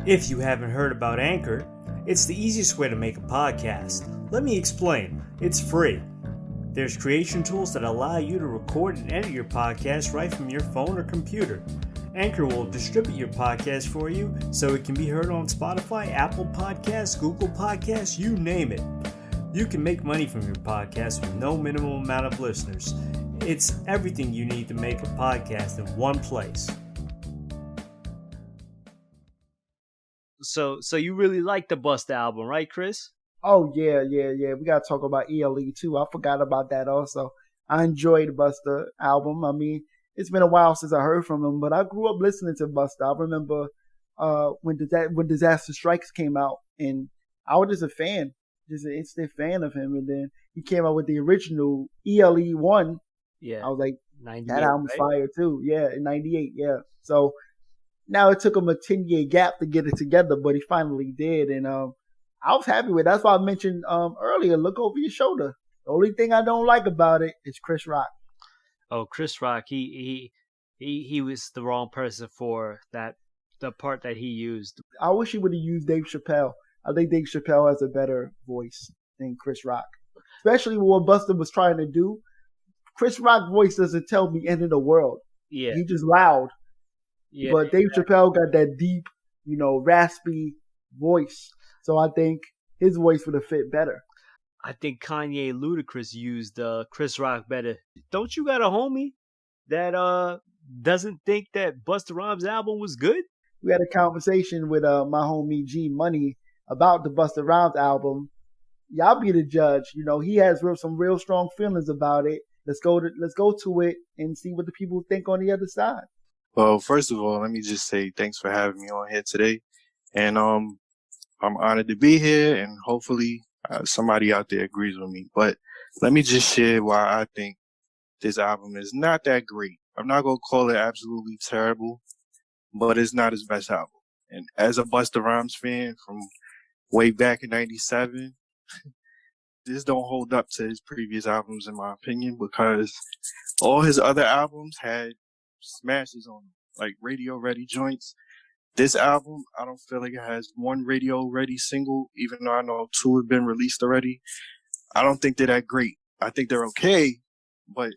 If you haven't heard about Anchor, it's the easiest way to make a podcast. Let me explain. It's free. There's creation tools that allow you to record and edit your podcast right from your phone or computer. Anchor will distribute your podcast for you so it can be heard on Spotify, Apple Podcasts, Google Podcasts, you name it. You can make money from your podcast with no minimum amount of listeners. It's everything you need to make a podcast in one place. So you really like the Busta album, right, Chris? Oh, yeah. We got to talk about ELE, too. I forgot about that also. I enjoyed the Busta album. I mean, it's been a while since I heard from him, but I grew up listening to Busta. I remember when Disaster Strikes came out, and I was just a fan, just an instant fan of him. And then he came out with the original ELE 1. Yeah. I was like, that album's right? fire, too. Yeah, in 98, yeah. So now it took him a 10-year gap to get it together, but he finally did. And I was happy with it. That's why I mentioned earlier, look over your shoulder. The only thing I don't like about it is Chris Rock. Oh, Chris Rock, he was the wrong person for that, the part that he used. I wish he would have used Dave Chappelle. I think Dave Chappelle has a better voice than Chris Rock, especially with what Busta was trying to do. Chris Rock's voice doesn't tell me end of the world. Yeah. He's just loud. Yeah, but Dave Chappelle got that deep, raspy voice. So I think his voice would have fit better. I think Kanye and Ludacris used Chris Rock better. Don't you got a homie that doesn't think that Busta Rhymes album was good? We had a conversation with my homie G.Money about the Busta Rhymes album. Y'all be the judge. He has some real strong feelings about it. Let's go to it and see what the people think on the other side. Well, first of all, let me just say thanks for having me on here today. And I'm honored to be here, and hopefully somebody out there agrees with me. But let me just share why I think this album is not that great. I'm not going to call it absolutely terrible, but it's not his best album. And as a Busta Rhymes fan from way back in 97, this don't hold up to his previous albums, in my opinion, because all his other albums had smashes on them, like radio ready joints. This album, I don't feel like it has one radio ready single, even though I know 2 have been released already. I don't think they're that great. I think they're okay, but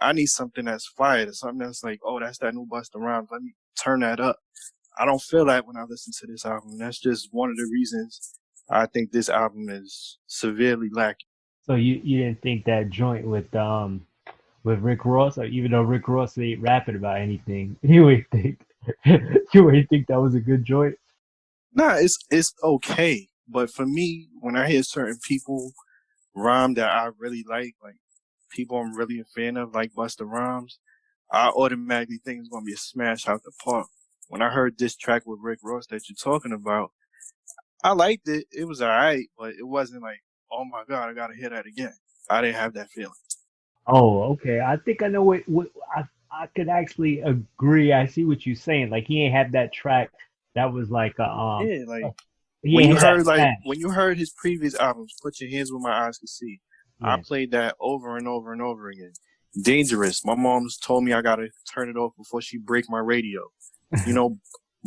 I need something that's fire, something that's like, oh, that's that new Busta Rhymes. Let me turn that up. I don't feel that when I listen to this album. That's just one of the reasons I think this album is severely lacking. So you didn't think that joint with Rick Ross, or even though Rick Ross ain't rapping about anything, you ain't think that was a good joint? Nah, it's okay. But for me, when I hear certain people rhyme that I really like people I'm really a fan of, like Busta Rhymes, I automatically think it's gonna be a smash out the park. When I heard this track with Rick Ross that you're talking about, I liked it. It was alright, but it wasn't like, oh my God, I gotta hear that again. I didn't have that feeling. Oh, okay. I think I know what I could actually agree. I see what you're saying. Like, he ain't have that track that was like yeah, like when you heard his previous albums, Put Your Hands Where My Eyes Can See. Yeah. I played that over and over and over again. Dangerous. My mom's told me I gotta turn it off before she break my radio.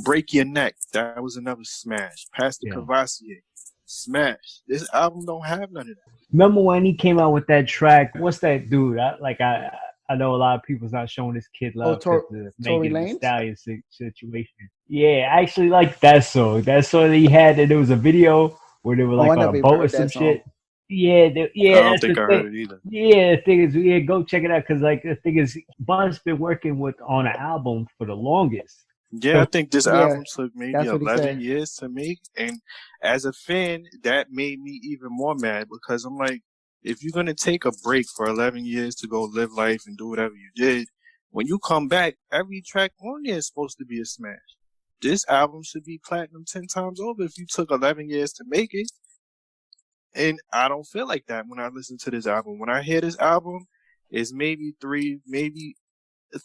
Break Your Neck. That was another smash. Pastor Cavassier. Smash. This album don't have none of that. Remember when he came out with that track? What's that dude? I know a lot of people's not showing this kid love because the Megan Thee Stallion situation. Yeah, I actually like that song. That song that he had, and there was a video where they were like on a boat or some shit. Yeah, I don't think I heard it either. Yeah, the thing is, go check it out, because the thing is, Bun's been working on an album for the longest. Yeah, I think this album took maybe 11 years to make. And as a fan, that made me even more mad, because I'm like, if you're going to take a break for 11 years to go live life and do whatever you did, when you come back, every track on there is supposed to be a smash. This album should be platinum 10 times over if you took 11 years to make it. And I don't feel like that when I listen to this album. When I hear this album, it's maybe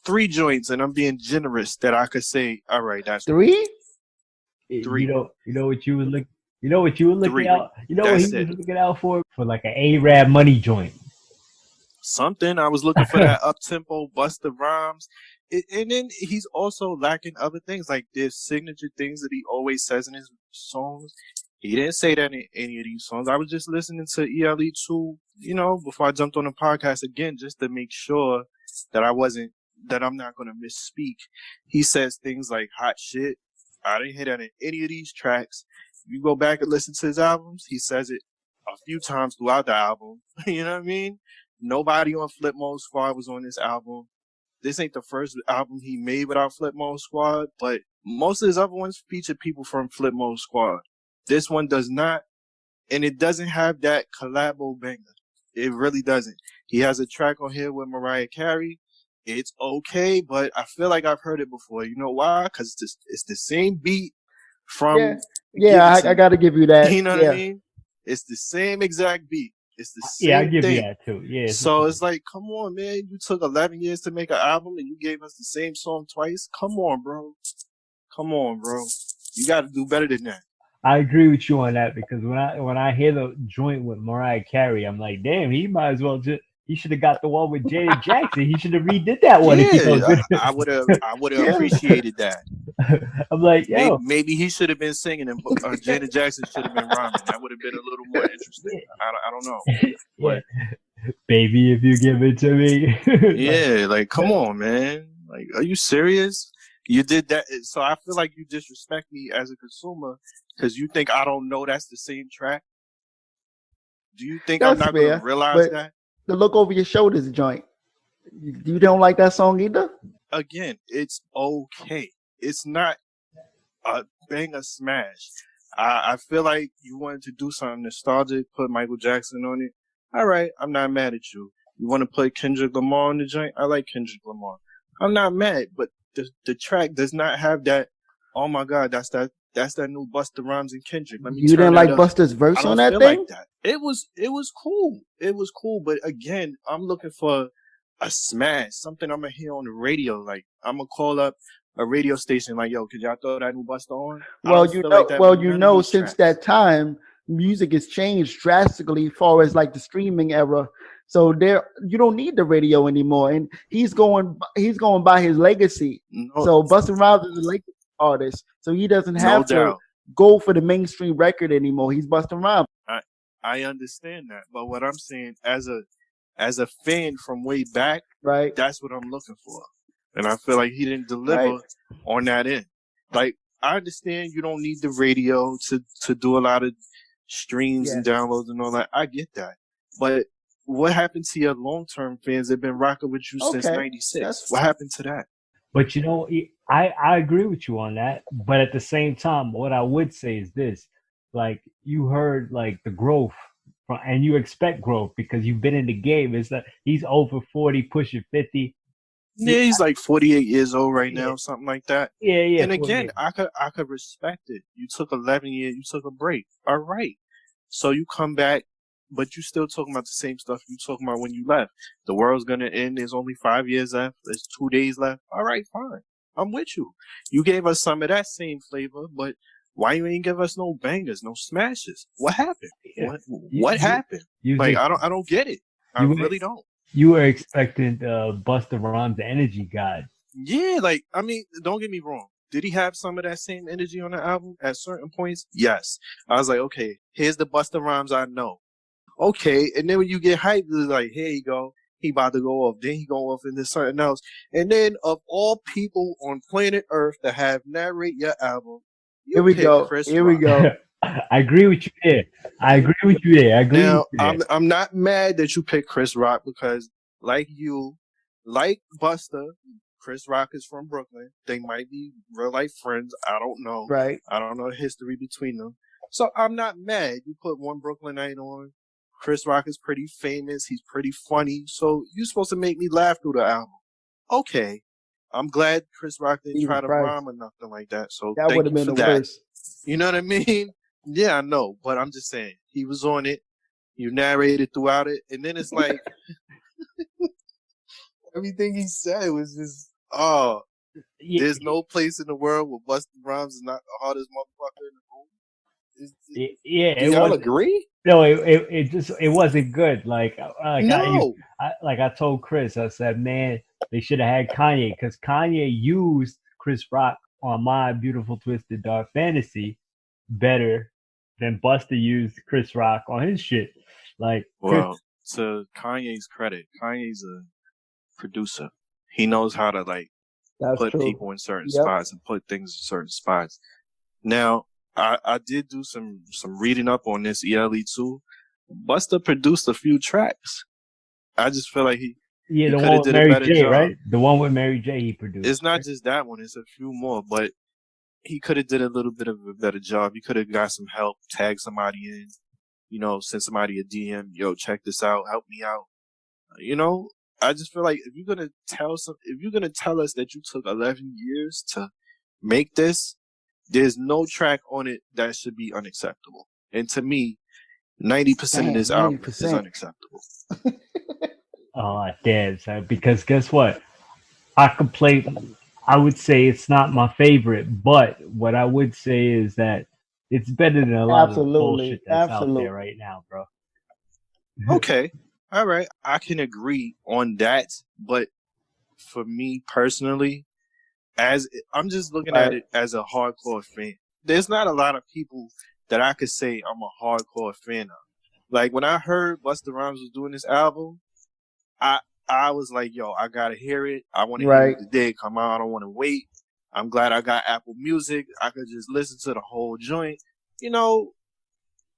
three joints, and I'm being generous, that I could say, all right, that's 3. You know what you would look. You know what you were looking out. You know what he was looking out for like an A-Rab Money joint. something. I was looking for that up-tempo Busta Rhymes. And then he's also lacking other things. Like, there's signature things that he always says in his songs. He didn't say that in any of these songs. I was just listening to ELE2, before I jumped on the podcast again, just to make sure that I'm not going to misspeak. He says things like hot shit. I didn't hear that in any of these tracks. You go back and listen to his albums, he says it a few times throughout the album. You know what I mean? Nobody on Flip Mode Squad was on this album. This ain't the first album he made without Flip Mode Squad, but most of his other ones feature people from Flip Mode Squad. This one does not, and it doesn't have that collabo banger. It really doesn't. He has a track on here with Mariah Carey. It's okay, but I feel like I've heard it before. You know why? Because it's the same beat from... Yeah, I got to give you that. You know what I mean? It's the same exact beat. It's the same I give thing. You that too. Yeah. So it's like, come on, man. You took 11 years to make an album and you gave us the same song twice. Come on, bro. You got to do better than that. I agree with you on that because when I hear the joint with Mariah Carey, I'm like, damn, he might as well he should have got the one with Janet Jackson. He should have redid that one. Yeah, I would have appreciated that. I'm like, yo, maybe he should have been singing and Janet Jackson should have been rhyming. That would have been a little more interesting. I don't know. But, baby, if you give it to me. Yeah, like, come on, man. Like, are you serious? You did that. So I feel like you disrespect me as a consumer because you think I don't know that's the same track. Do you think I'm not going to realize that? The look over your shoulders joint. You don't like that song either? Again, it's okay. It's not a banger smash. I feel like you wanted to do something nostalgic, put Michael Jackson on it. All right, I'm not mad at you. You want to put Kendrick Lamar on the joint? I like Kendrick Lamar. I'm not mad, but the track does not have that. Oh my God, that's that new Busta Rhymes and Kendrick. You didn't like Busta's verse on that thing? Like that. It was cool. It was cool, but again, I'm looking for a smash, something I'm gonna hear on the radio. Like, I'm gonna call up a radio station, like, yo, could y'all throw that new Busta on? Well, since that time, music has changed drastically as far as like the streaming era. So you don't need the radio anymore, and he's going by his legacy. No. So Busta Rhymes is a legacy artist, so he doesn't have to go for the mainstream record anymore. He's Busta Rhymes. I understand that, but what I'm saying as a fan from way back, right? That's what I'm looking for, and I feel like he didn't deliver on that end. Like, I understand you don't need the radio to do a lot of streams and downloads and all that. I get that, but what happened to your long-term fans that have been rocking with you since '96? What happened to that? But I agree with you on that. But at the same time, what I would say is this: like, you heard like the growth, and you expect growth because you've been in the game. It's like he's over 40, pushing 50. Yeah, he's like 48 years old right now, something like that. Yeah. And again, I could respect it. You took 11 years, you took a break. All right. So you come back, but you still talking about the same stuff you talking about when you left. The world's gonna end. There's only 5 years left. There's 2 days left. All right, fine. I'm with you. You gave us some of that same flavor, but why you ain't give us no bangers, no smashes? What happened? What happened? Like, I don't get it. I really don't. You were expecting Busta Rhymes, the energy god. Yeah, like, I mean, don't get me wrong. Did he have some of that same energy on the album at certain points? Yes. I was like, okay, here's the Busta Rhymes I know. Okay, and then when you get hyped, it's like, here you go. He about to go off. Then he go off into something else. And then, of all people on planet Earth that have narrate your album, here we go. Here we go. I agree with you there. I agree with you there. Now, I'm not mad that you picked Chris Rock because, like Busta, Chris Rock is from Brooklyn. They might be real life friends. I don't know. Right. I don't know the history between them. So I'm not mad. You put one Brooklynite on. Chris Rock is pretty famous. He's pretty funny. So you're supposed to make me laugh through the album. Okay. I'm glad Chris Rock didn't try to rhyme or nothing like that. So that would have been the worst. You know what I mean? Yeah, I know. But I'm just saying, he was on it. You narrated throughout it. And then it's like, everything he said was just, there's no place in the world where Busta Rhymes is not the hardest motherfucker in the room. Yeah, Do y'all agree? No, it wasn't good. Like No. I told Chris, I said, man, they should have had Kanye because Kanye used Chris Rock on My Beautiful Twisted Dark Fantasy better than Busta used Chris Rock on his shit. Like, well, to Kanye's credit, Kanye's a producer. He knows how to put people in certain spots and put things in certain spots. Now, I did do some reading up on this ELE2. Busta produced a few tracks. I just feel like he the one with Mary J, right? The one with Mary J he produced. It's not just that one, it's a few more, but he could have did a little bit of a better job. He could have got some help, tagged somebody in, send somebody a DM, yo, check this out, help me out. I just feel like if you're gonna tell us that you took 11 years to make this, there's no track on it that should be unacceptable. And to me, 90% of this album is unacceptable. Oh, damn, son. Because guess what? I would say it's not my favorite, but what I would say is that it's better than a lot of the bullshit that's out there right now, bro. Okay. All right. I can agree on that. But for me personally, as I'm just looking at it as a hardcore fan, there's not a lot of people that I could say I'm a hardcore fan of. Like when I heard Busta Rhymes was doing this album, I was like, yo, I gotta hear it. I want to hear it the day it come out. I don't want to wait. I'm glad I got Apple Music. I could just listen to the whole joint.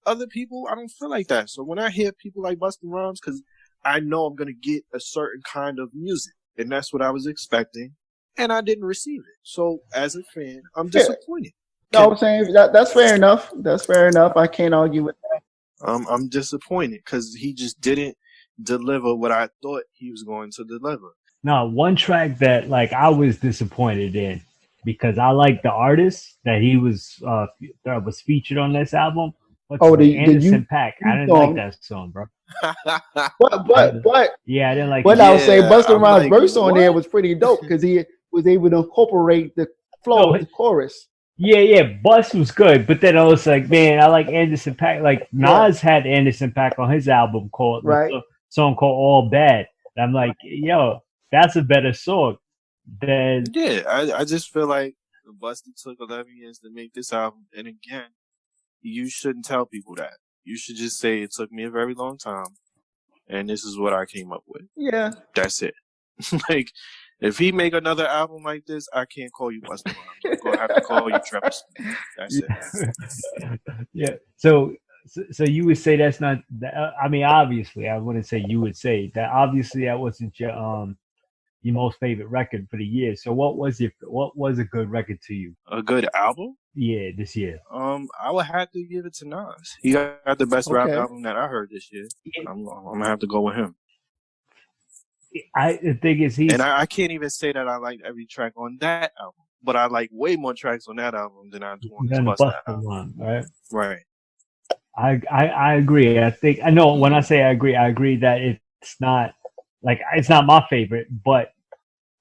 Other people, I don't feel like that. So when I hear people like Busta Rhymes, because I know I'm gonna get a certain kind of music, and that's what I was expecting, and I didn't receive it. So as a fan, I'm disappointed. No, I'm saying that's fair enough. That's fair enough. I can't argue with that. I'm disappointed because he just didn't deliver what I thought he was going to deliver. No, one track that I was disappointed in because I like the artist that he was that was featured on this album. The Anderson .Paak. I didn't like that song, bro. but yeah, I didn't like. But I would say Busta Rhymes' verse on there was pretty dope because he was able to incorporate the flow of the chorus. Yeah, Bus was good, but then I was like, man, I like Anderson .Paak. Like Nas had Anderson .Paak on his album called song called All Bad. And I'm like, yo, that's a better song than. Yeah, I just feel like Busta took 11 years to make this album, and again, you shouldn't tell people that. You should just say it took me a very long time, and this is what I came up with. Yeah, that's it. Like, if he make another album like this, I can't call you Busta Rhymes. I'm gonna have to call you Trevor Smith. That's it. Yeah. So you would say that's not. I mean, obviously, I wouldn't say you would say that. Obviously, that wasn't your most favorite record for the year. So what was a good record to you? A good album? Yeah, this year. I would have to give it to Nas. He got the best rap album that I heard this year. Yeah. I'm gonna have to go with him. The thing is, I can't even say that I like every track on that album, but I like way more tracks on that album than I do on this Busta album. Right? Right. I agree. I know when I say I agree that it's not my favorite, but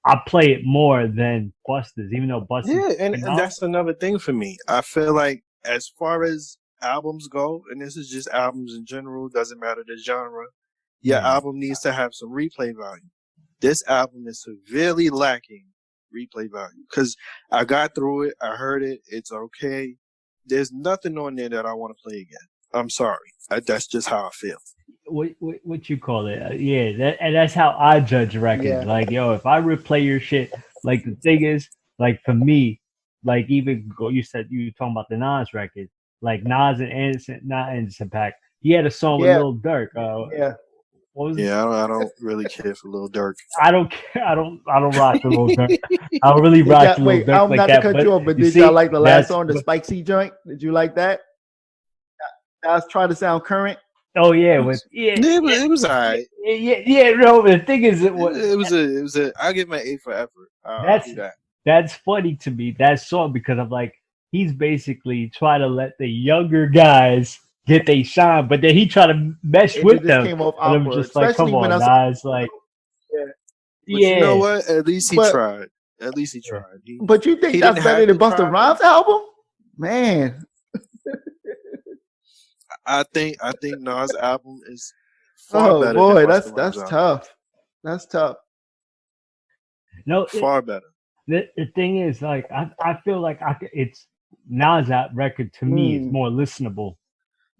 I play it more than Busta's, even though Busta's. Yeah, and that's another thing for me. I feel like as far as albums go, and this is just albums in general, doesn't matter the genre, your album needs to have some replay value. This album is severely lacking replay value because I got through it, I heard it, it's okay. There's nothing on there that I want to play again. I'm sorry. That's just how I feel. What you call it? And that's how I judge records. Yeah. Like, yo, if I replay your shit, like the thing is, like for me, like even you said you were talking about the Nas record, like Nas and not Anderson .Paak. He had a song with Lil Durk. What was it? I don't really care for Lil Durk. I don't care. I don't rock the Lil Durk. I don't really rock the Lil Durk I'm not to cut you off, but did y'all like the last song, the Spike C joint? Did you like that? I was trying to sound current. Oh yeah, it was alright. No, but the thing is, it was a. I give him an A for effort. That's funny to me, that song, because I'm like, he's basically trying to let the younger guys get they shine, but then he tried to mesh with them. Came off awkward, and I'm just like, come on, guys, like, You know what? At least he tried. At least he tried. But you think that's better than Busta Rhymes' album, man? I think Nas' album is far better boy, than that's Busta Rhymes' album. tough. That's tough. No, Far better. The thing is, like, I feel like it's Nas' record to me is more listenable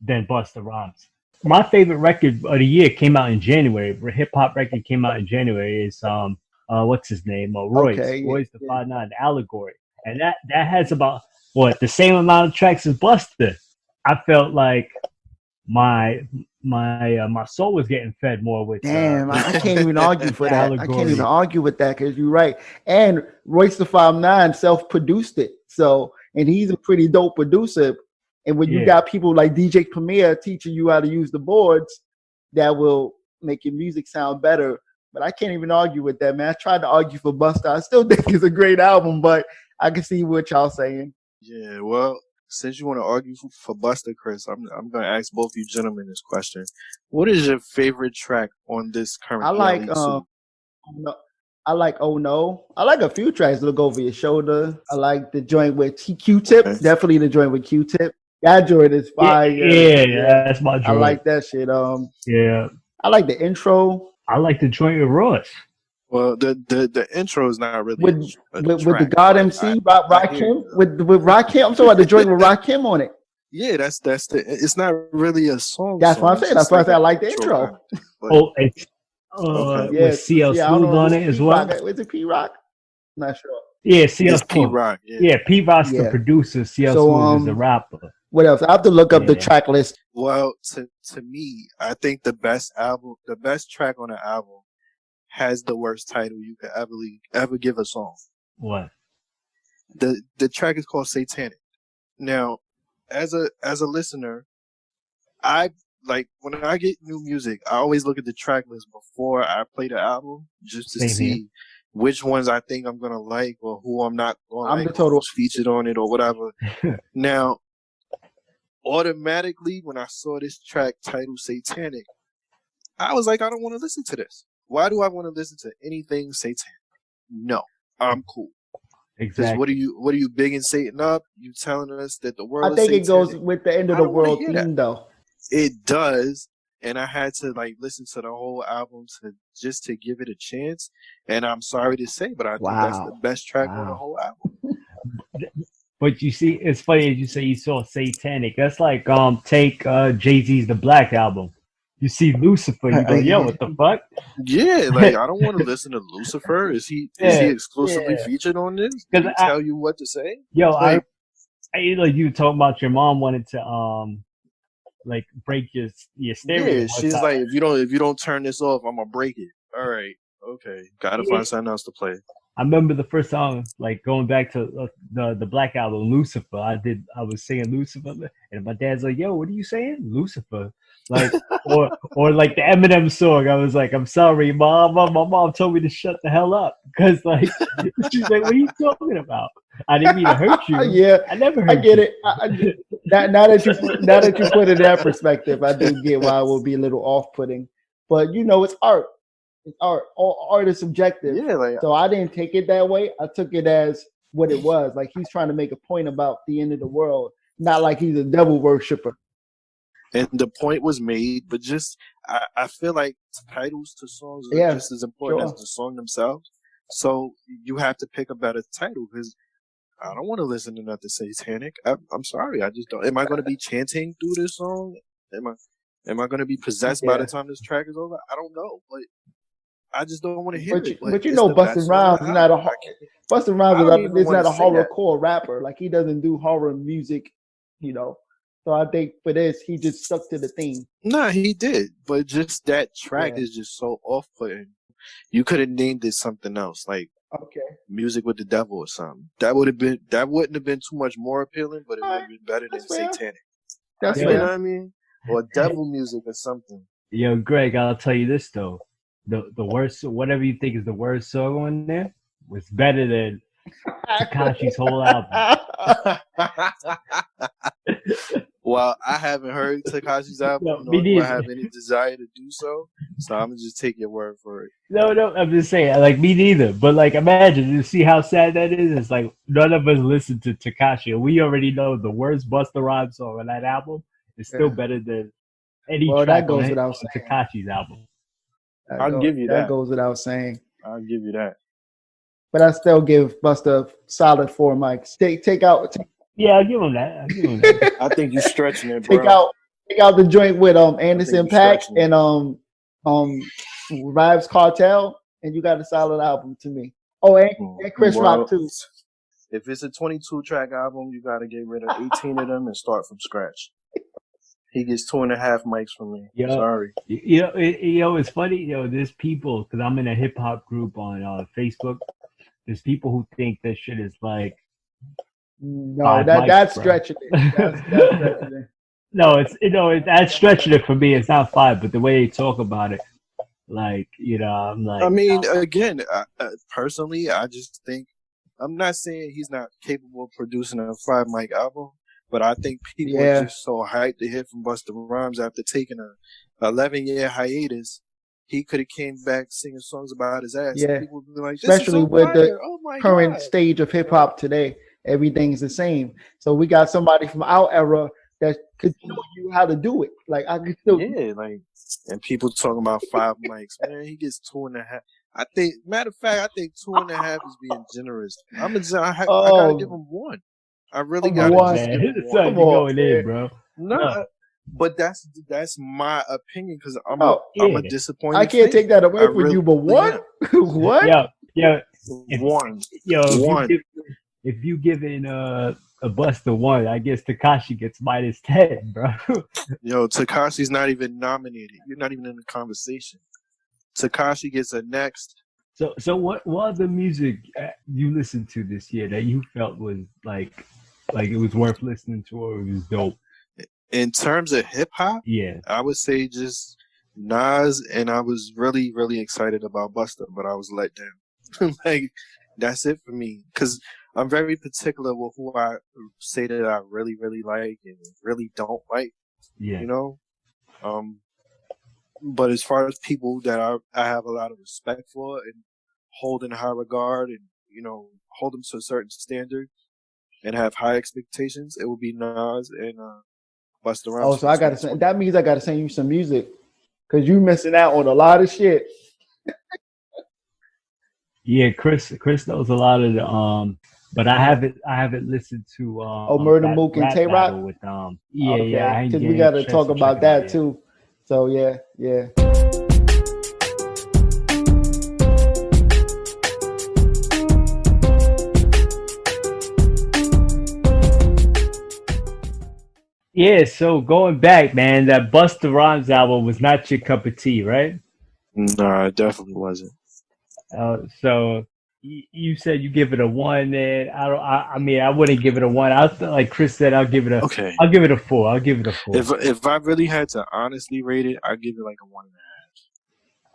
than Busta Rhymes. My favorite record of the year came out in January. Hip hop record came out in January. It's what's his name? Royce. Okay, Royce the 5'9", Allegory, and that has about the same amount of tracks as Busta. I felt like my soul was getting fed more with. Damn, I can't even argue for that. I can't even argue with that because you're right. And Royce the 5'9" self-produced it, so and he's a pretty dope producer. And when you got people like DJ Premier teaching you how to use the boards, that will make your music sound better. But I can't even argue with that, man. I tried to argue for Busta. I still think it's a great album, but I can see what y'all saying. Yeah, well, since you want to argue for Busta, Chris, I'm going to ask both you gentlemen this question. What is your favorite track on this current I like Oh No. I like a few tracks. Look Over Your Shoulder. I like the joint with Q-Tip. Okay. Definitely the joint with Q-Tip. That joint is fire. Yeah, that's my joint. I like that shit. Yeah. I like the intro. I like the joint with Ross. Well, the intro is not really with the God MC Rakim with Rakim. I'm talking about the joint with Rakim on it. Yeah, that's the. It's not really a song. That's what I'm saying. That's why I say I like the intro. It's with CL Smooth on it as well. Is it P Rock? I'm not sure. Yeah, CL Smooth. P Rock. Yeah, P Rock's the producer. CL Smooth is the rapper. What else? I have to look up the track list. Well, to me, I think the best track on the album has the worst title you could ever give a song. What? The track is called Satanic. Now, as a listener, I like when I get new music, I always look at the track list before I play the album just to see which ones I think I'm gonna like or who I'm not gonna like, who's featured on it or whatever. Now, automatically when I saw this track titled Satanic, I was like, I don't want to listen to this. Why do I want to listen to anything satanic? No, I'm cool. Exactly. What are you bigging Satan up? You telling us that the world? I think it goes with the end of the world theme, though. It does, and I had to like listen to the whole album just to give it a chance. And I'm sorry to say, but I think that's the best track on the whole album. But you see, it's funny as you say you saw Satanic. That's like take Jay-Z's The Black Album. You see Lucifer, you go, yo, what the fuck? Yeah, like I don't want to listen to Lucifer. Is he exclusively featured on this? Did he tell you what to say? Yo, like, I like you talking about your mom wanted to like break your stereo. Yeah, she's like, if you don't turn this off, I'm gonna break it. All right, okay, gotta find something else to play. I remember the first song, like going back to the Black Album, Lucifer. I was singing Lucifer, and my dad's like, "Yo, what are you saying, Lucifer?" Like, or like the Eminem song. I was like, "I'm sorry, Mom. My mom told me to shut the hell up," because like she's like, "What are you talking about? I didn't mean to hurt you." Yeah, I never hurt I get it. Now that you put it in that perspective, I do get why it will be a little off-putting. But it's art. It's art. All art is subjective. Yeah, so I didn't take it that way. I took it as what it was. Like he's trying to make a point about the end of the world, not like he's a devil worshiper. And the point was made, but just I feel like titles to songs are just as important as the song themselves. So you have to pick a better title because I don't want to listen to nothing satanic. I'm sorry, I just don't. Am I going to be chanting through this song? Am I going to be possessed by the time this track is over? I don't know, but I just don't want to hear it. But Busta Rhymes is not Busta Rhymes is not a horrorcore rapper. Like he doesn't do horror music, So I think for this, he just stuck to the theme. Nah, he did, but just that track is just so off-putting. You could have named it something else, like Music with the Devil or something. That wouldn't have been too much more appealing, but it would have been better than Satanic. That's you know what I mean? Or devil music or something. Yo, Greg, I'll tell you this though. The worst, whatever you think is the worst song on there, was better than Tekashi's whole album. Well, I haven't heard Tekashi's album, nor do I have any desire to do so. So I'm gonna just take your word for it. No, I'm just saying, like me neither. But like, imagine you see how sad that is. It's like none of us listen to Tekashi. We already know the worst Busta Rhymes song on that album It's still better than any well, track that goes on without saying. Tekashi's album. I'll give you that. That goes without saying. I'll give you that. But I still give Busta solid 4 mics. Take out. Yeah, I'll give him that. I think you're stretching it, bro. Take out the joint with Anderson .Paak and Vibes Cartel, and you got a solid album to me. Oh, and Chris Rock too. If it's a 22-track album, you got to get rid of 18 of them and start from scratch. He gets 2.5 mics from me. Sorry. It's funny. There's people, because I'm in a hip hop group on Facebook. There's people who think this shit is like. No, that's stretching it. That's stretching it. No, that's stretching it for me. It's not 5, but the way they talk about it, like, I'm like. I mean, again, personally, I just think, I'm not saying he's not capable of producing a 5 mic album, but I think people are just so hyped to hear from Busta Rhymes after taking a 11-year hiatus. He could have came back singing songs about his ass. Yeah, people would be like, especially with the current stage of hip hop today, everything's the same. So we got somebody from our era that could show you how to do it. Like I could still, and people talking about 5 mics. Man, he gets 2.5. I think, matter of fact, I think 2.5 is being generous. I gotta give him 1. I really gotta give him 1. Come on, in, bro. No. But that's my opinion because I'm a disappointed. I can't take that away from you, but 1? What? Yeah. 1. If you give in a Busta 1, I guess Tekashi gets -10, bro. Yo, Tekashi's not even nominated. You're not even in the conversation. Tekashi gets a next. So what other music you listened to this year that you felt was like it was worth listening to or it was dope? In terms of hip hop, I would say just Nas, and I was really, really excited about Busta, but I was let down. Like, that's it for me. Because I'm very particular with who I say that I really, really like and really don't like. Yeah. But as far as people that I have a lot of respect for and hold in high regard and, hold them to a certain standard and have high expectations, it would be Nas and Busta Rhymes. Oh, so that means I gotta send you some music because you missing out on a lot of shit. Yeah, Chris knows a lot of the but I haven't listened to Murder Mook and Tay Rock with because we gotta talk about that too. So yeah. Yeah, so going back, man, that Busta Rhymes album was not your cup of tea, right? No, it definitely wasn't. So you said you give it a 1, and I wouldn't give it a 1. Like Chris said, I'll give it a 4. I'll give it a 4. If I really had to honestly rate it, I'd give it like a 1.5.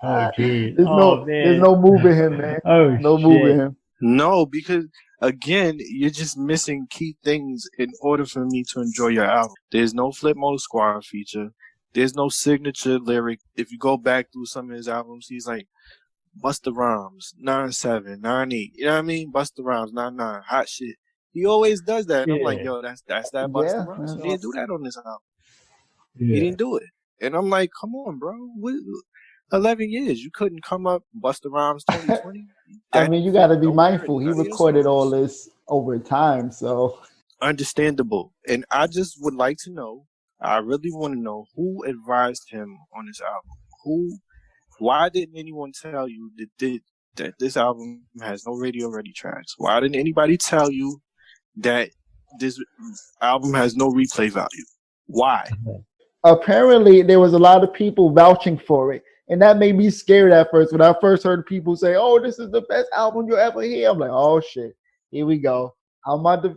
Oh, geez. There's no moving him, man. Moving him. No, because again, you're just missing key things in order for me to enjoy your album. There's no Flip Mode Squad feature. There's no signature lyric. If you go back through some of his albums, he's like Busta Rhymes, 9-7, 9-8. You know what I mean? Busta Rhymes, 9-9, hot shit. He always does that. And I'm like, yo, that's that Busta Rhymes. He didn't do that on this album. Yeah. He didn't do it. And I'm like, come on, bro. 11 years. You couldn't come up Busta Rhymes 2020. I mean, you got to be mindful. He recorded all this over time, so. Understandable. And I just would like to know, I really want to know who advised him on this album. Why didn't anyone tell you that this album has no radio-ready tracks? Why didn't anybody tell you that this album has no replay value? Why? Apparently, there was a lot of people vouching for it. And that made me scared at first. When I first heard people say, oh, this is the best album you'll ever hear. I'm like, oh, shit. Here we go. I'm about to,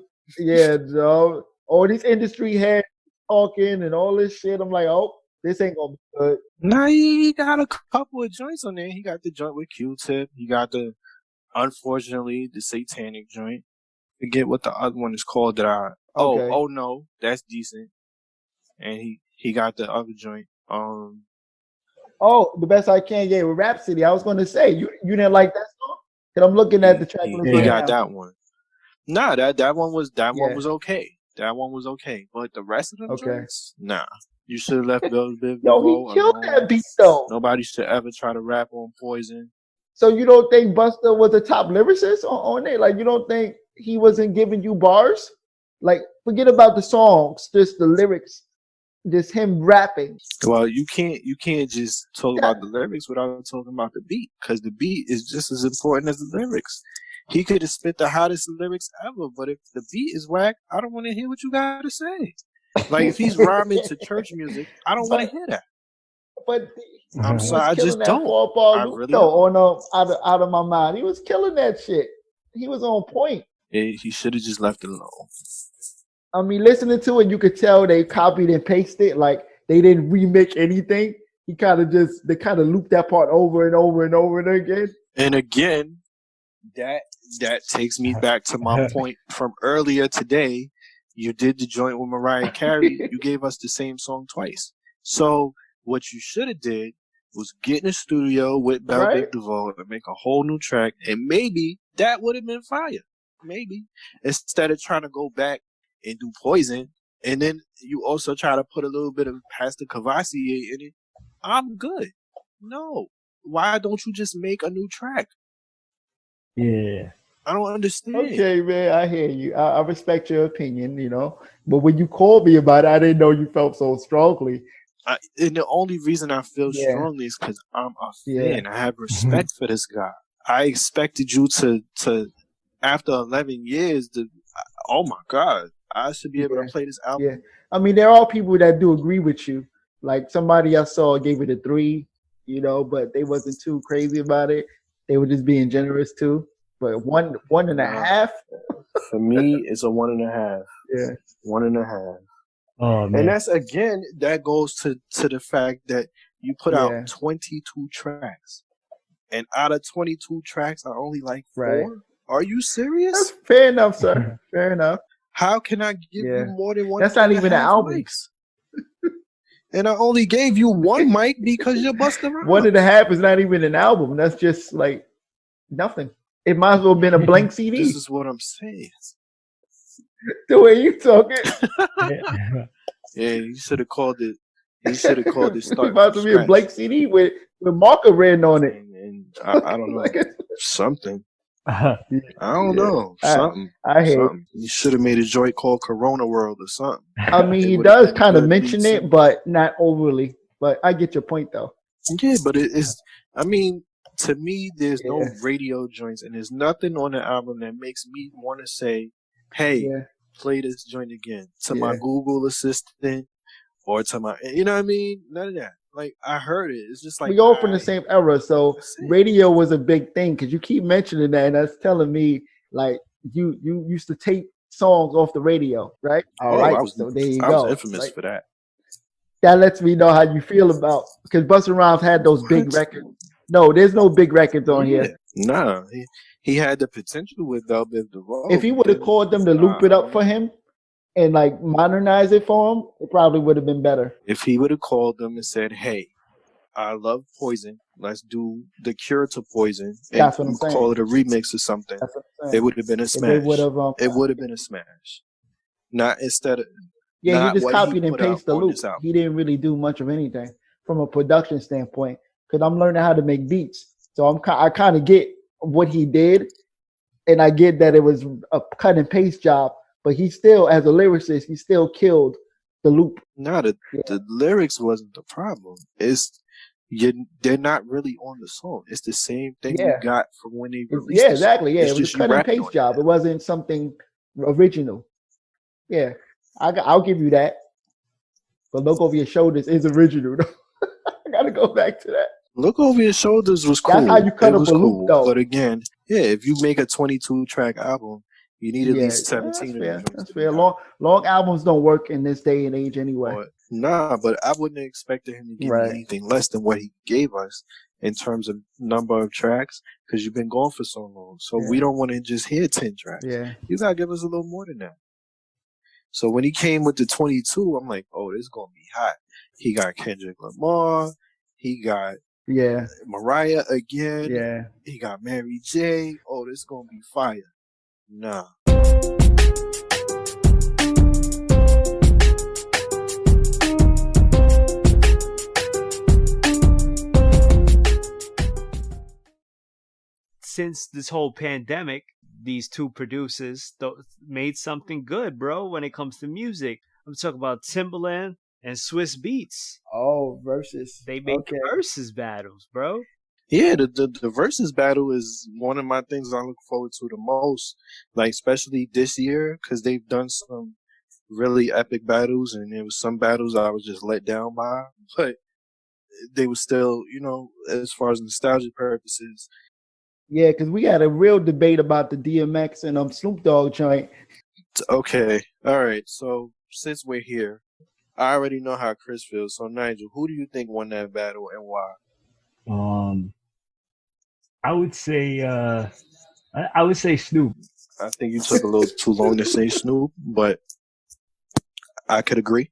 all these industry heads talking and all this shit. I'm like, oh, this ain't going to be good. Nah, he got a couple of joints on there. He got the joint with Q-Tip. He got unfortunately, the Satanic joint. Forget what the other one is called Oh no, that's decent. And he got the other joint. The Best I Can, with Rhapsody. I was going to say, you didn't like that song? Because I'm looking at the track list. He got that one. Nah, that one was okay. That one was okay. But the rest of them joints, nah. You should have left Biv Yo, he killed that beat though. Nobody should ever try to rap on Poison. So you don't think Busta was a top lyricist on it? Like, you don't think he wasn't giving you bars? Like, forget about the songs, just the lyrics, just him rapping. Well, you can't just talk about the lyrics without talking about the beat, because the beat is just as important as the lyrics. He could have spit the hottest lyrics ever, but if the beat is whack, I don't want to hear what you got to say. Like, if he's rhyming to church music, I don't want to hear that. But I'm sorry, I just don't. I really don't. Out of my mind, he was killing that shit. He was on point. He should have just left it alone. I mean, listening to it, you could tell they copied and pasted it. Like, they didn't remake anything. They kind of looped that part over and over and over and again. And again, that takes me back to my point from earlier today. You did the joint with Mariah Carey. You gave us the same song twice. So what you should have did was get in the studio with Bell Biv DeVoe and make a whole new track, and maybe that would have been fire. Maybe. Instead of trying to go back and do Poison, and then you also try to put a little bit of Pastor Cavassier in it. I'm good. No. Why don't you just make a new track? Yeah. I don't understand. Okay, man, I hear you. I respect your opinion, you know. But when you called me about it, I didn't know you felt so strongly. And the only reason I feel strongly is because I'm a fan. I have respect for this guy. I expected you to after 11 years, oh my God, I should be able to play this album. Yeah. I mean, there are people that do agree with you. Like, somebody I saw gave it a 3, you know, but they wasn't too crazy about it. They were just being generous too. But 1.5? For me, it's a 1.5. Yeah. 1.5. Oh, man. And that's, again, that goes to the fact that you put out 22 tracks. And out of 22 tracks, I only like 4. Are you serious? That's fair enough, sir. Fair enough. How can I give you more than 1? That's not even an album. And I only gave you 1 mic because you're Busta Rhymes. 1.5 is not even an album. That's just like nothing. It might as well have been a blank CD. This is what I'm saying. The way you talking. Yeah, you should have called it. You should have called it. It might as well be a blank CD with marker written on it. And I don't know, something. I don't know. Something. I hate something. You should have made a joint called Corona World or something. I mean, he does kind of mention it, but not overly. But I get your point, though. Yeah, but it's. I mean, to me, there's no radio joints, and there's nothing on the album that makes me want to say, "Hey, play this joint again." To my Google Assistant or to my, you know what I mean? None of that. Like, I heard it. It's just like we all from the same era, so radio was a big thing because you keep mentioning that, and that's telling me like you used to tape songs off the radio, right? All right, so there you go. I was infamous for that. That lets me know how you feel about, because Busta Rhymes had those big records. No, there's no big records on here. Nah, he had the potential with Bell Biv DeVoe. If he would have called them to loop it up for him and like modernize it for him, it probably would have been better. If he would have called them and said, "Hey, I love Poison. Let's do the Cure to Poison," and that's what I'm saying. Call it a remix or something, it would have been a smash. It would have been a smash. Not instead of he just copied and pasted the loop. He didn't really do much of anything from a production standpoint. Because I'm learning how to make beats, so I kind of get what he did, and I get that it was a cut and paste job. But he still, as a lyricist, he still killed the loop. No, the lyrics wasn't the problem. They're not really on the song. It's the same thing you got from when they released it. Exactly. Yeah, it was a cut and paste job. It wasn't something original. Yeah, I'll give you that. But Look Over Your Shoulders is original. I gotta go back to that. Look Over Your Shoulders was cool. That's how you cut up a loop, though. But again, if you make a 22-track album, you need at least 17 of them. That's fair. Long albums don't work in this day and age anyway. But I wouldn't have expected him to give me anything less than what he gave us in terms of number of tracks, because you've been gone for so long. So we don't want to just hear 10 tracks. Yeah. You got to give us a little more than that. So when he came with the 22, I'm like, oh, this is going to be hot. He got Kendrick Lamar. He got Mariah again. Yeah. He got Mary J. Oh, this is going to be fire. Nah. since this whole pandemic, these two producers made something good, bro, when it comes to music. I'm talking about Timbaland and Swiss Beats. Oh, VERZUZ. They make versus battles, bro. Yeah, the versus battle is one of my things I look forward to the most, like especially this year, because they've done some really epic battles, and there was some battles I was just let down by, but they were still, as far as nostalgia purposes. Yeah, because we had a real debate about the DMX and Snoop Dogg joint. Okay, all right. So since we're here, I already know how Chris feels. So Nigel, who do you think won that battle and why? I would say Snoop. I think you took a little too long to say Snoop, but I could agree.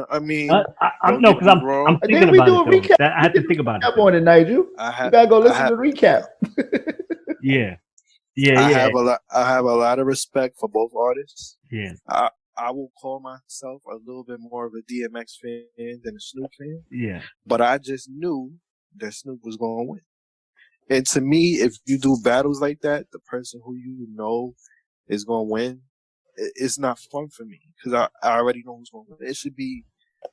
I mean, I'm thinking about it. I have to think about it. On it, Nigel. You gotta go listen to the recap. Yeah. I have a lot of respect for both artists. Yeah. I will call myself a little bit more of a DMX fan than a Snoop fan. Yeah. But I just knew that Snoop was going to win. And to me, if you do battles like that, the person who you know is going to win, it's not fun for me because I already know who's going to win. It should be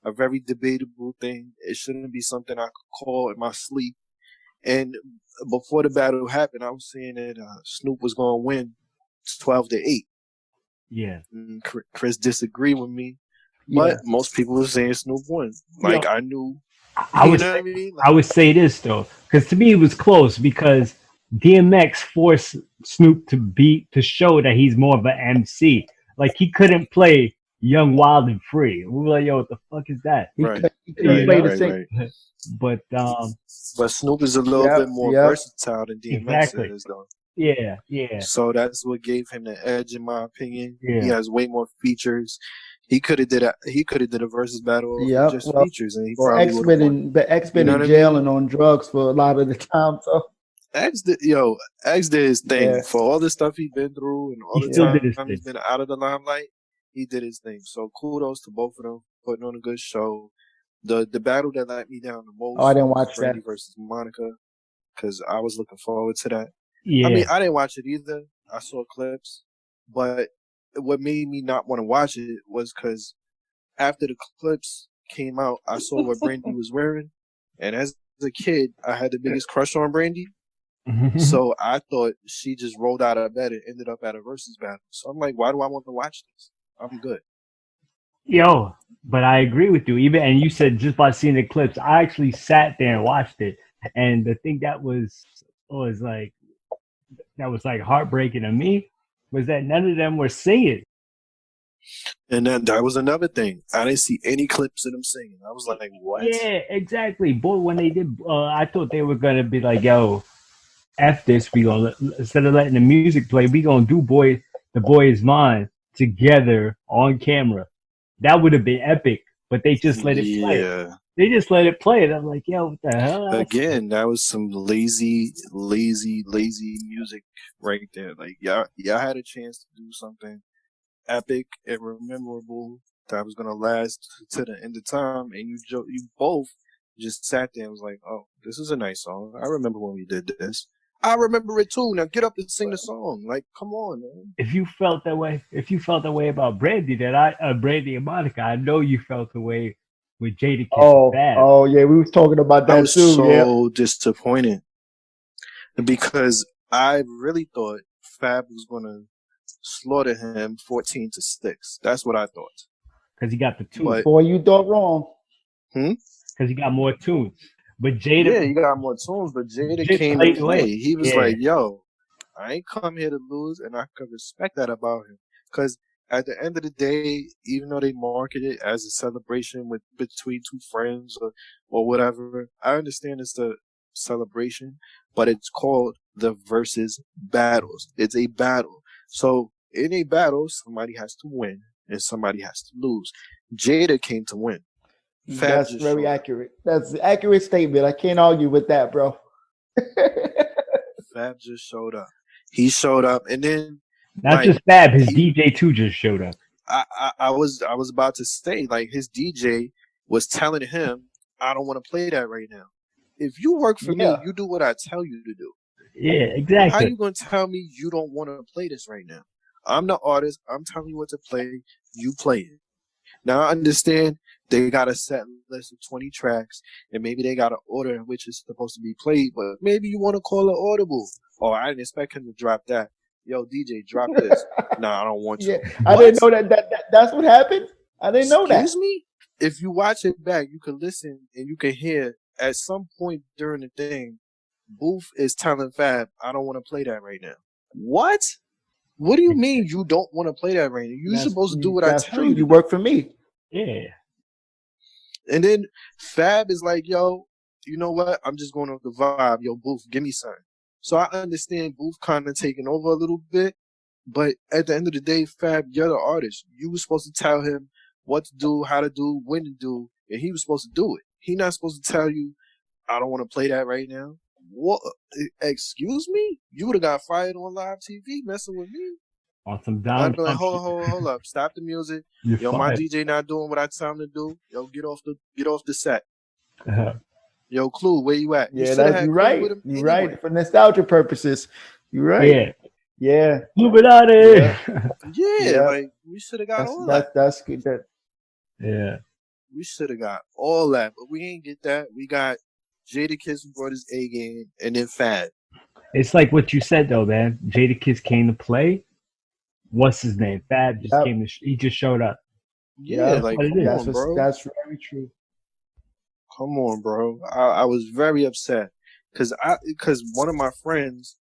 a very debatable thing. It shouldn't be something I could call in my sleep. And before the battle happened, I was saying that Snoop was going to win 12-8. Yeah. And Chris disagreed with me, but most people were saying Snoop won. Like I knew. I would say this though, because to me it was close because DMX forced Snoop to show that he's more of an MC. Like he couldn't play Young, Wild, and Free. We were like, yo, what the fuck is that? He couldn't play the same. But Snoop is a little bit more versatile than DMX is, though. Yeah. So that's what gave him the edge, in my opinion. Yeah. He has way more features. He could have did a versus battle with just features, and he probably X been in jail and on drugs for a lot of the time. So X did his thing for all the stuff he's been through and all the time he's been out of the limelight. He did his thing. So kudos to both of them putting on a good show. The battle that let me down the most. Oh, I didn't watch Brandy that versus Monica because I was looking forward to that. Yeah. I mean, I didn't watch it either. I saw clips, but what made me not want to watch it was because after the clips came out, I saw what Brandy was wearing, and as a kid, I had the biggest crush on Brandy. So I thought she just rolled out of bed and ended up at a versus battle. So I'm like, why do I want to watch this? I'm good. Yo, but I agree with you. And you said just by seeing the clips, I actually sat there and watched it. And the thing that was like heartbreaking to me was that none of them were singing. And then that was another thing. I didn't see any clips of them singing. I was like, what? Yeah, exactly. Boy, when they did, I thought they were gonna be like, yo, F this, we gonna instead of letting the music play, we gonna do The Boy Is Mine together on camera. That would have been epic, but they just let it play. They just let it play, and I'm like, yo, what the hell? Again, that was some lazy music right there. Like y'all had a chance to do something epic and memorable that was gonna last to the end of time, and you both just sat there and was like, oh, this is a nice song. I remember when we did this. I remember it too. Now get up and sing the song. Like, come on, man. If you felt that way about Brandy, Brandy and Monica, I know you felt the way with Jada kissing Fab. Oh yeah, we was talking about that I was too. so disappointed because I really thought Fab was gonna slaughter him 14-6. That's what I thought. Because he got the tunes. Boy, you thought wrong. Because he got more tunes. But Jada... Yeah, he got more tunes, but Jada came to play. He was like, yo, I ain't come here to lose, and I can respect that about him. Because at the end of the day, even though they market it as a celebration between two friends or whatever, I understand it's a celebration, but it's called the versus battles. It's a battle. So in a battle, somebody has to win and somebody has to lose. Jada came to win. That's very accurate. That's an accurate statement. I can't argue with that, bro. Fab just showed up. He showed up, and then not just Fab, his DJ too just showed up. I was about to say, like, his DJ was telling him, I don't want to play that right now. If you work for me, you do what I tell you to do. Yeah, exactly. How you gonna tell me you don't want to play this right now? I'm the artist. I'm telling you what to play. You play it. Now I understand they got a set list of 20 tracks, and maybe they got an order in which it's supposed to be played, but maybe you want to call it audible. Oh, I didn't expect him to drop that. Yo, DJ, drop this. Nah, I don't want you. I didn't know that's what happened. I didn't know that. Excuse me? If you watch it back, you can listen and you can hear at some point during the thing, Booth is telling Fab, I don't want to play that right now. What? What do you mean you don't want to play that right now? You're supposed to do what I tell you. You work for me. Yeah. And then Fab is like, yo, you know what? I'm just going off the vibe. Yo, Booth, give me something. So I understand Booth kind of taking over a little bit. But at the end of the day, Fab, you're the artist. You were supposed to tell him what to do, how to do, when to do, and he was supposed to do it. He's not supposed to tell you, I don't want to play that right now. What? Excuse me? You would have got fired on live TV messing with me. On some down. Like, hold up. Stop the music. Yo, my DJ not doing what I tell him to do. Yo, get off the set. Yo, Clue, where you at? Yeah, you're right. You're right. For nostalgia purposes. You're right. Yeah. Illuminati. Yeah, like we should have got all that. That's good. Yeah. We should have got all that, but we ain't get that. We got Jadakiss who brought his A game, and then Fab. It's like what you said though, man. Jadakiss came to play. What's his name? Fab just came to. He just showed up. Yeah, like bro. That's very true. Come on, bro. I was very upset because one of my friends,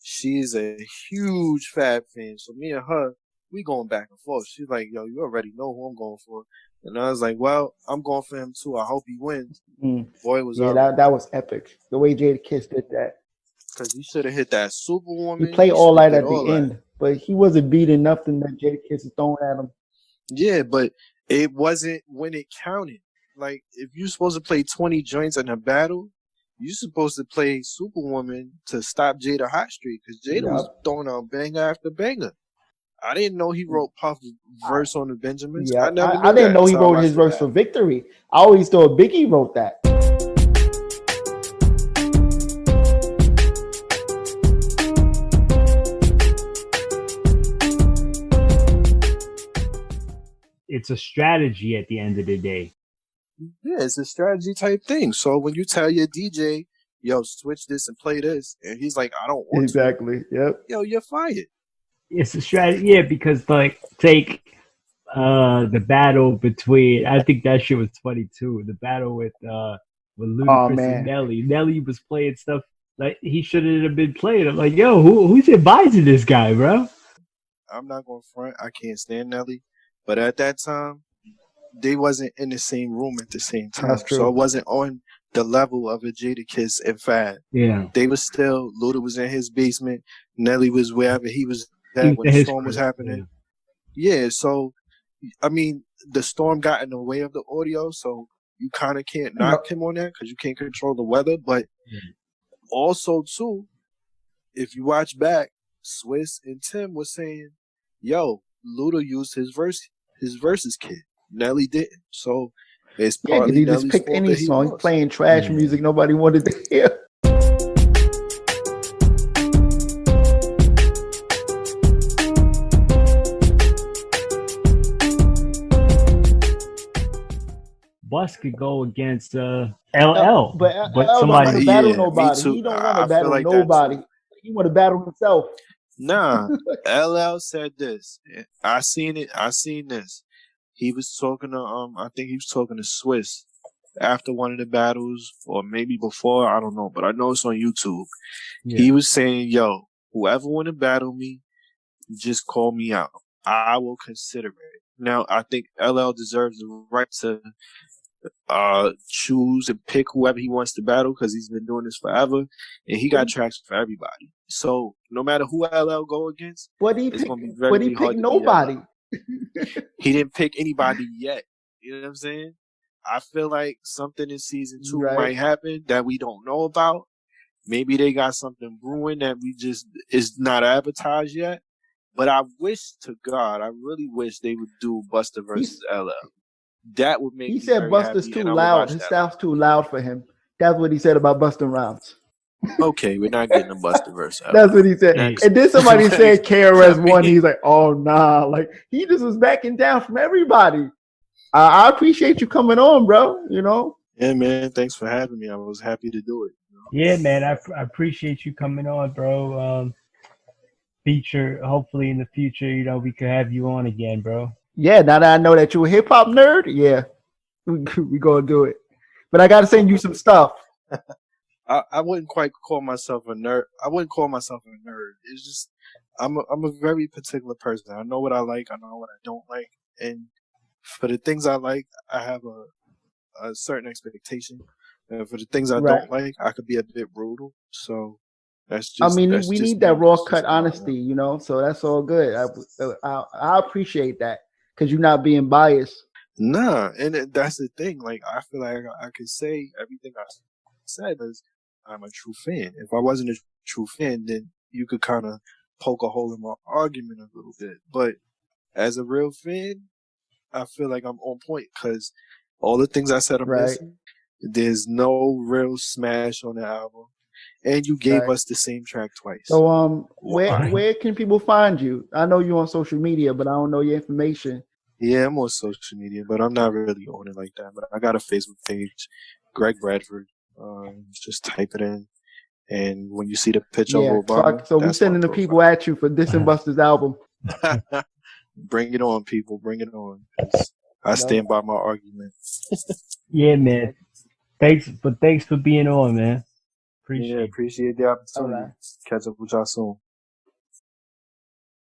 she's a huge Fab fan. So me and her, we going back and forth. She's like, yo, you already know who I'm going for. And I was like, well, I'm going for him too. I hope he wins. Boy, it was that was epic. The way Jadakiss did that. Because he should have hit that Superwoman. He played all that at the end, but he wasn't beating nothing that Jadakiss is throwing at him. Yeah, but it wasn't when it counted. Like, if you're supposed to play 20 joints in a battle, you're supposed to play Superwoman to stop Jada hot streak because Jada was throwing out banger after banger. I didn't know he wrote Puff's verse on the Benjamins. Yeah, I didn't know he wrote his verse for Victory. I always thought Biggie wrote that. It's a strategy at the end of the day. Yeah, it's a strategy type thing. So when you tell your DJ, yo, switch this and play this, and he's like, I don't want to. Yep. Yo, you're fired. It's a strategy, yeah, because like take the battle between. I think that shit was funny too. The battle with Ludacris and Nelly. Nelly was playing stuff like he shouldn't have been playing. I'm like, yo, who's advising this guy, bro? I'm not gonna front. I can't stand Nelly, but at that time, they wasn't in the same room at the same time. That's true. So it wasn't on the level of a Jadakiss and Fab. Yeah, they was still. Luda was in his basement. Nelly was wherever he was. That when the storm was happening. Yeah, so I mean the storm got in the way of the audio, so you kind of can't knock him on that because you can't control the weather. But also too, if you watch back, Swiss and Tim was saying, yo, Luda used his verses kit. Nelly didn't. So it's partly he just picked any song. He's playing trash music nobody wanted to hear. Bus could go against LL, but somebody don't battle nobody. He don't want to battle nobody. He want to battle himself. Nah, LL said this. I seen this. He was talking to I think he was talking to Swiss after one of the battles, or maybe before. I don't know, but I know it's on YouTube. Yeah. He was saying, "Yo, whoever want to battle me, just call me out. I will consider it." Now, I think LL deserves the right to choose and pick whoever he wants to battle because he's been doing this forever, and he got tracks for everybody. So no matter who LL go against, it's gonna be very hard. Nobody. He didn't pick anybody yet. You know what I'm saying? I feel like something in season 2 might happen that we don't know about. Maybe they got something brewing that is not advertised yet. But I wish to God, I really wish they would do Busta versus LL. That would make. He said Busta's too loud. His style's too loud for him. That's what he said about Busta Rhymes. Okay, we're not getting a Busta verse out. That's what he said. Next. And then somebody said KRS One. He's like, oh nah, like he just was backing down from everybody. I appreciate you coming on, bro. You know. Yeah, man. Thanks for having me. I was happy to do it. You know? Yeah, man. I appreciate you coming on, bro. Feature. Hopefully in the future, you know, we could have you on again, bro. Yeah. Now that I know that you're a hip hop nerd, yeah, we gonna do it. But I gotta send you some stuff. I wouldn't quite call myself a nerd. I wouldn't call myself a nerd. It's just I'm a very particular person. I know what I like. I know what I don't like, and for the things I like, I have a certain expectation. And for the things I don't like, I could be a bit brutal. So that's just. I mean, we need that raw cut honesty, you know. So that's all good. I appreciate that because you're not being biased. Nah, and that's the thing. Like I feel like I could say everything I said is I'm a true fan. If I wasn't a true fan, then you could kind of poke a hole in my argument a little bit. But as a real fan, I feel like I'm on point because all the things I said I'm missing. There's no real smash on the album, and you gave us the same track twice. So where can people find you? I know you're on social media, but I don't know your information. Yeah, I'm on social media, but I'm not really on it like that. But I got a Facebook page, Greg Bradford. Just type it in, and when you see the picture of Obama, so we're sending the people at you for dissing Busta's album. Bring it on, people. Bring it on. I stand by my argument. Yeah, man. Thanks for being on, man. Appreciate the opportunity. Catch up with y'all soon.